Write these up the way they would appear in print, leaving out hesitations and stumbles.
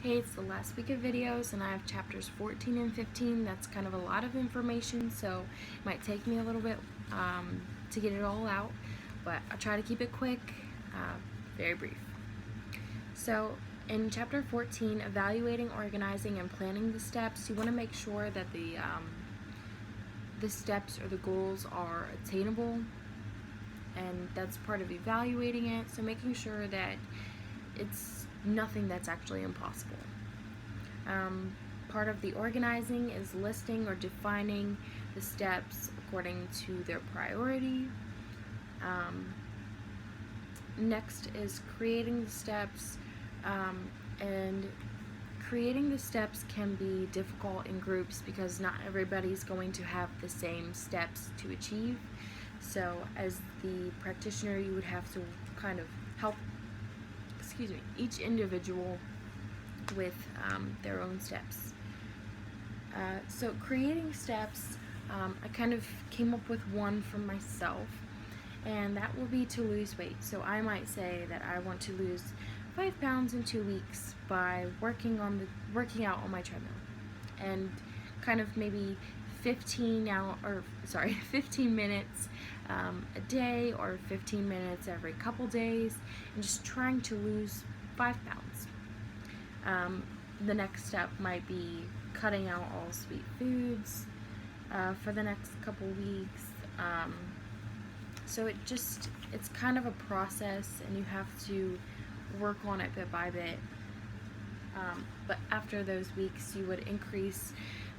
Hey, it's the last week of videos and I have chapters 14 and 15. That's kind of a lot of information, so it might take me a little bit to get it all out, but I'll try to keep it quick, very brief. So in chapter 14, evaluating, organizing, and planning the steps, you want to make sure that the steps or the goals are attainable, and that's part of evaluating it, so making sure that it's nothing that's actually impossible. Part of the organizing is listing or defining the steps according to their priority. Next is creating the steps, and creating the steps can be difficult in groups because not everybody's going to have the same steps to achieve. So as the practitioner, you would have to kind of help each individual with their own steps. So creating steps, I kind of came up with one for myself, and that will be to lose weight. So I might say that I want to lose 5 pounds in 2 weeks by working out on my treadmill, and kind of maybe 15 minutes a day, or 15 minutes every couple days, and just trying to lose 5 pounds. The next step might be cutting out all sweet foods for the next couple weeks. So it's kind of a process, and you have to work on it bit by bit. But after those weeks, you would increase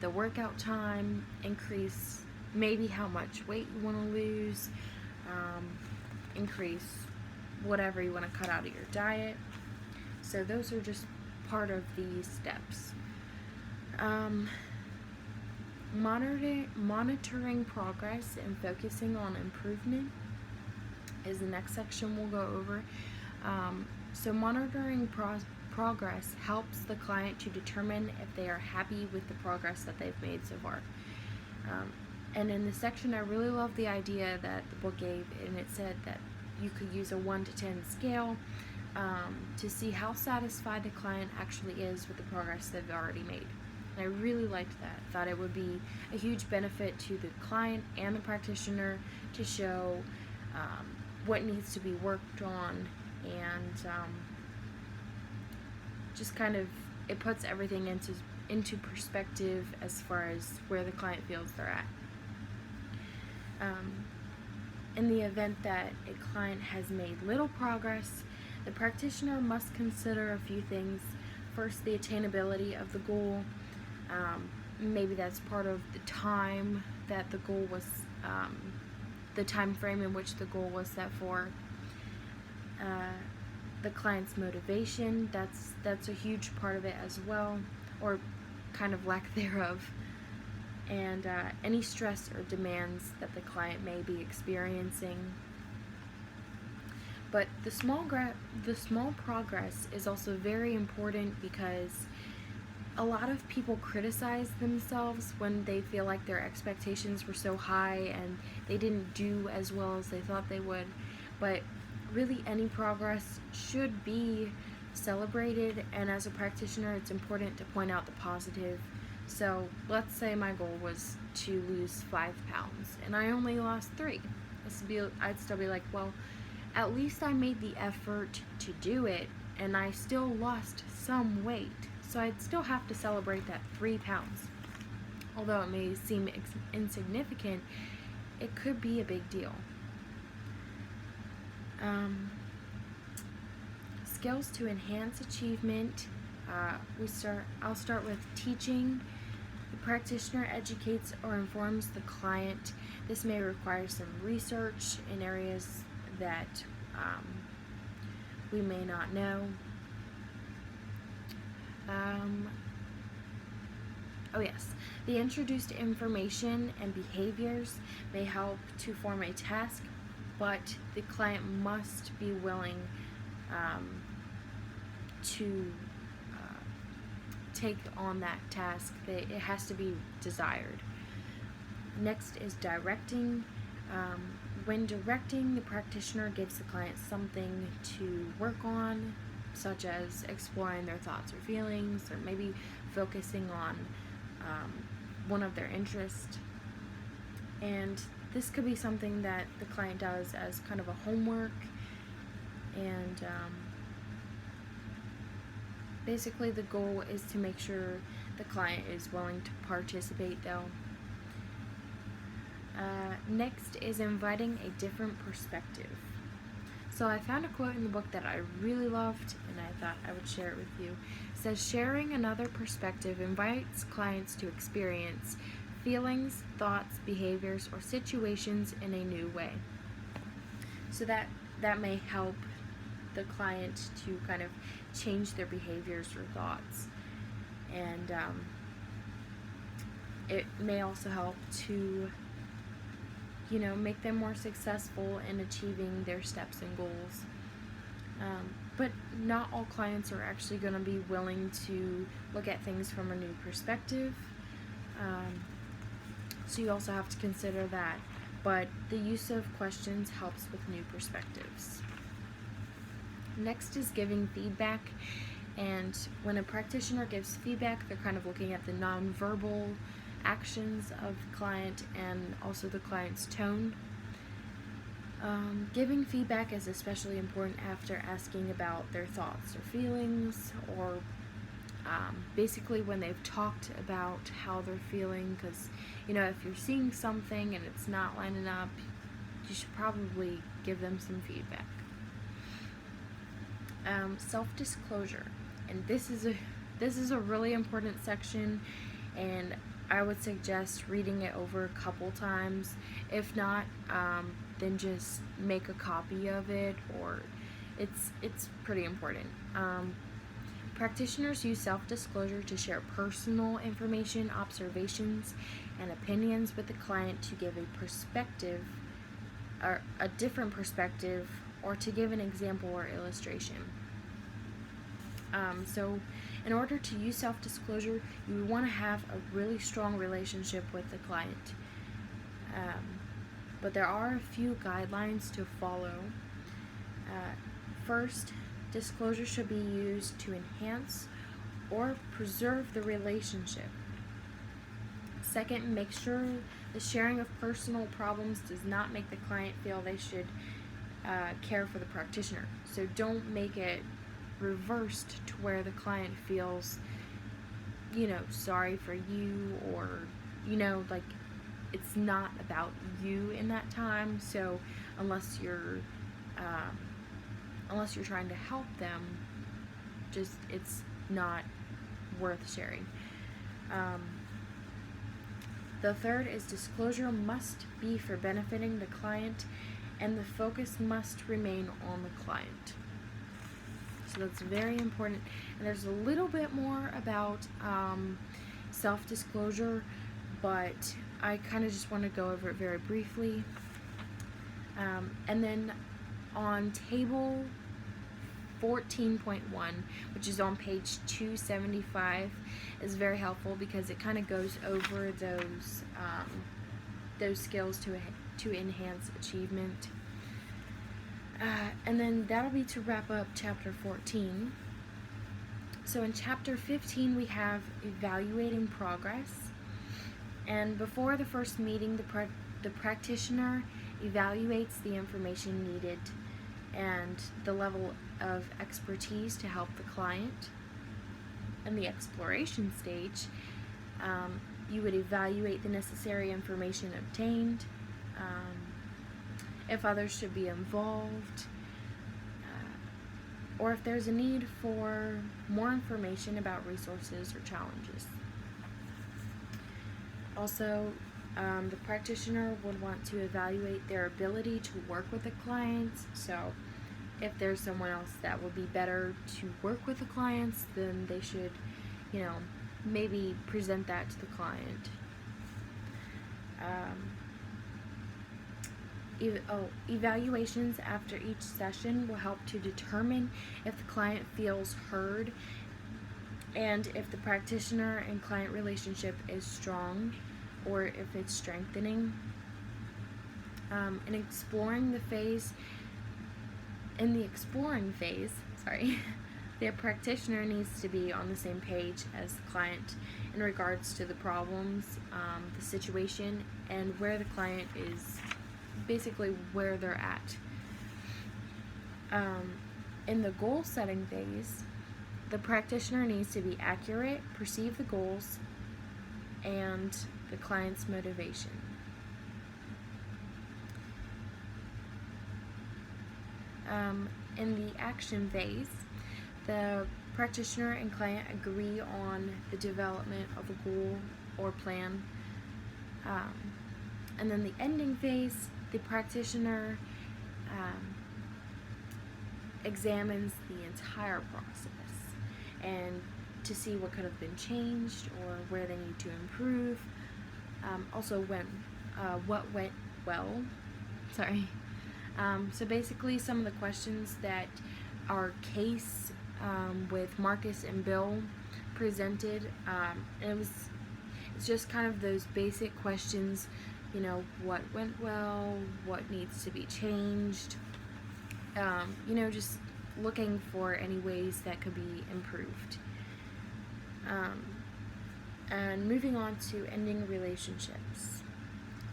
the workout time, increase maybe how much weight you want to lose, increase whatever you want to cut out of your diet. So those are just part of these steps. Monitoring progress and focusing on improvement is the next section we'll go over. So monitoring progress helps the client to determine if they are happy with the progress that they've made so far. And in this section, I really love the idea that the book gave, and it said that you could use a 1 to 10 scale to see how satisfied the client actually is with the progress they've already made. And I really liked that. I thought it would be a huge benefit to the client and the practitioner to show what needs to be worked on, and just kind of, it puts everything into perspective as far as where the client feels they're at. In the event that a client has made little progress, the practitioner must consider a few things. First, the attainability of the goal. Maybe that's part of the time that the goal was, the time frame in which the goal was set for. The client's motivation, that's a huge part of it as well, or kind of lack thereof. And any stress or demands that the client may be experiencing. But the small progress is also very important, because a lot of people criticize themselves when they feel like their expectations were so high and they didn't do as well as they thought they would. But really, any progress should be celebrated, and as a practitioner, it's important to point out the positive. So let's say my goal was to lose 5 pounds and I only lost 3. I'd still be like, well, at least I made the effort to do it, and I still lost some weight. So I'd still have to celebrate that 3 pounds. Although it may seem insignificant, it could be a big deal. Skills to enhance achievement. I'll start with teaching. The practitioner educates or informs the client. This may require some research in areas that we may not know. The introduced information and behaviors may help to form a task, but the client must be willing to take on that task. It has to be desired. Next is directing. When directing, the practitioner gives the client something to work on, such as exploring their thoughts or feelings, or maybe focusing on one of their interests. And this could be something that the client does as kind of a homework. And basically the goal is to make sure the client is willing to participate though. Next is inviting a different perspective. So I found a quote in the book that I really loved, and I thought I would share it with you. It says, sharing another perspective invites clients to experience feelings, thoughts, behaviors, or situations in a new way. So that may help the client to kind of change their behaviors or thoughts. And it may also help to make them more successful in achieving their steps and goals. But not all clients are actually going to be willing to look at things from a new perspective. So you also have to consider that. But the use of questions helps with new perspectives. Next is giving feedback. And when a practitioner gives feedback, they're kind of looking at the nonverbal actions of the client and also the client's tone. Giving feedback is especially important after asking about their thoughts or feelings, or basically when they've talked about how they're feeling, because if you're seeing something and it's not lining up, you should probably give them some feedback. Self-disclosure, and this is a really important section, and I would suggest reading it over a couple times. If not, then just make a copy of it, or it's pretty important. Practitioners use self-disclosure to share personal information, observations, and opinions with the client to give a perspective, or a different perspective, or to give an example or illustration. So in order to use self-disclosure, you want to have a really strong relationship with the client. But there are a few guidelines to follow. First, disclosure should be used to enhance or preserve the relationship. Second, make sure the sharing of personal problems does not make the client feel they should care for the practitioner. So don't make it reversed to where the client feels, sorry for you, or, like it's not about you in that time. So unless you're trying to help them, it's not worth sharing. The third is disclosure must be for benefiting the client, and the focus must remain on the client. So that's very important. And there's a little bit more about self-disclosure, but I kind of just want to go over it very briefly. And then on table 14.1, which is on page 275, is very helpful because it kind of goes over those skills to enhance achievement. And then that'll be to wrap up chapter 14. So in chapter 15 we have evaluating progress. And before the first meeting, the practitioner evaluates the information needed and the level of expertise to help the client. In the exploration stage, you would evaluate the necessary information obtained, if others should be involved, or if there's a need for more information about resources or challenges. Also, the practitioner would want to evaluate their ability to work with the clients. So if there's someone else that would be better to work with the clients, then they should, maybe present that to the client. Evaluations after each session will help to determine if the client feels heard and if the practitioner and client relationship is strong or if it's strengthening. In the exploring phase, The practitioner needs to be on the same page as the client in regards to the problems, the situation, and where the client is, basically where they're at. In the goal setting phase, the practitioner needs to be accurate, perceive the goals, and the client's motivation. In the action phase, the practitioner and client agree on the development of a goal or plan. And then the ending phase, the practitioner examines the entire process and to see what could have been changed or where they need to improve. Also, what went well. Sorry. So basically, some of the questions that our case with Marcus and Bill presented, it's just kind of those basic questions. What went well, what needs to be changed, just looking for any ways that could be improved. And moving on to ending relationships.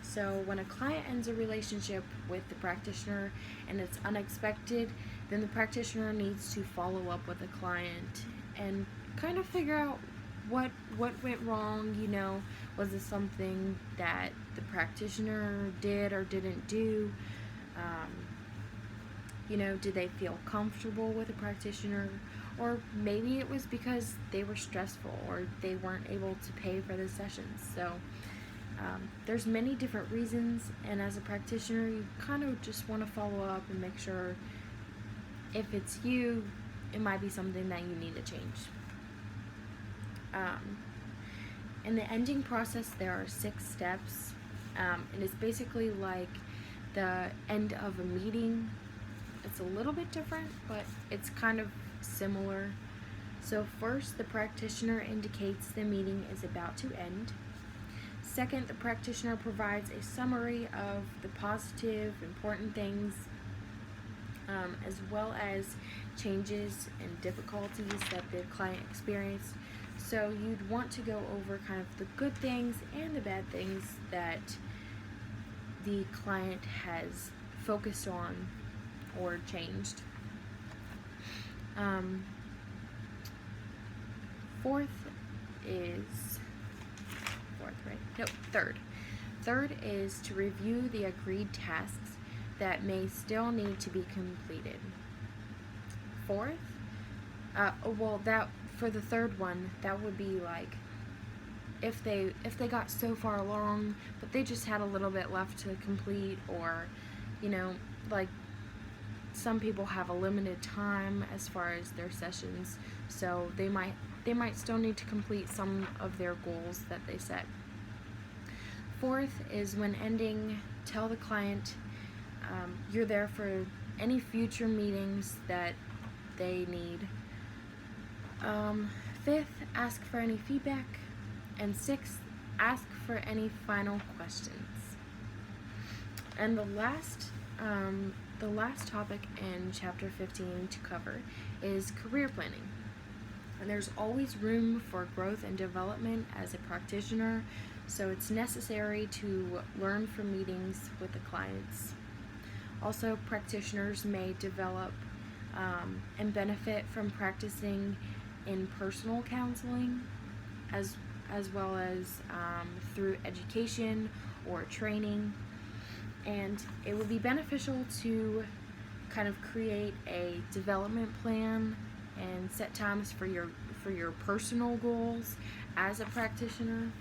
So when a client ends a relationship with the practitioner and it's unexpected, then the practitioner needs to follow up with the client and kind of figure out what went wrong. Was this something that the practitioner did or didn't do? Did they feel comfortable with the practitioner? Or maybe it was because they were stressful or they weren't able to pay for the sessions. So there's many different reasons, and as a practitioner, you kind of just want to follow up and make sure if it's you, it might be something that you need to change. In the ending process, there are 6 steps, and it's basically like the end of a meeting. It's a little bit different, but it's kind of similar. So first, the practitioner indicates the meeting is about to end. Second, the practitioner provides a summary of the positive, important things, as well as changes and difficulties that the client experienced. So you'd want to go over kind of the good things and the bad things that the client has focused on or changed. Third is to review the agreed tasks that may still need to be completed. Fourth, for the third one, that would be like if they got so far along, but they just had a little bit left to complete, or like some people have a limited time as far as their sessions, so they might still need to complete some of their goals that they set. Fourth is when ending, tell the client you're there for any future meetings that they need. Fifth, ask for any feedback. And sixth, ask for any final questions. And the last topic in chapter 15 to cover is career planning. And there's always room for growth and development as a practitioner, so it's necessary to learn from meetings with the clients. Also, practitioners may develop and benefit from practicing in personal counseling, as well as through education or training. And it would be beneficial to kind of create a development plan and set times for your personal goals as a practitioner.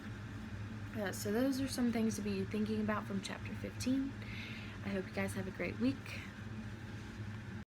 So those are some things to be thinking about from chapter 15. I hope you guys have a great week.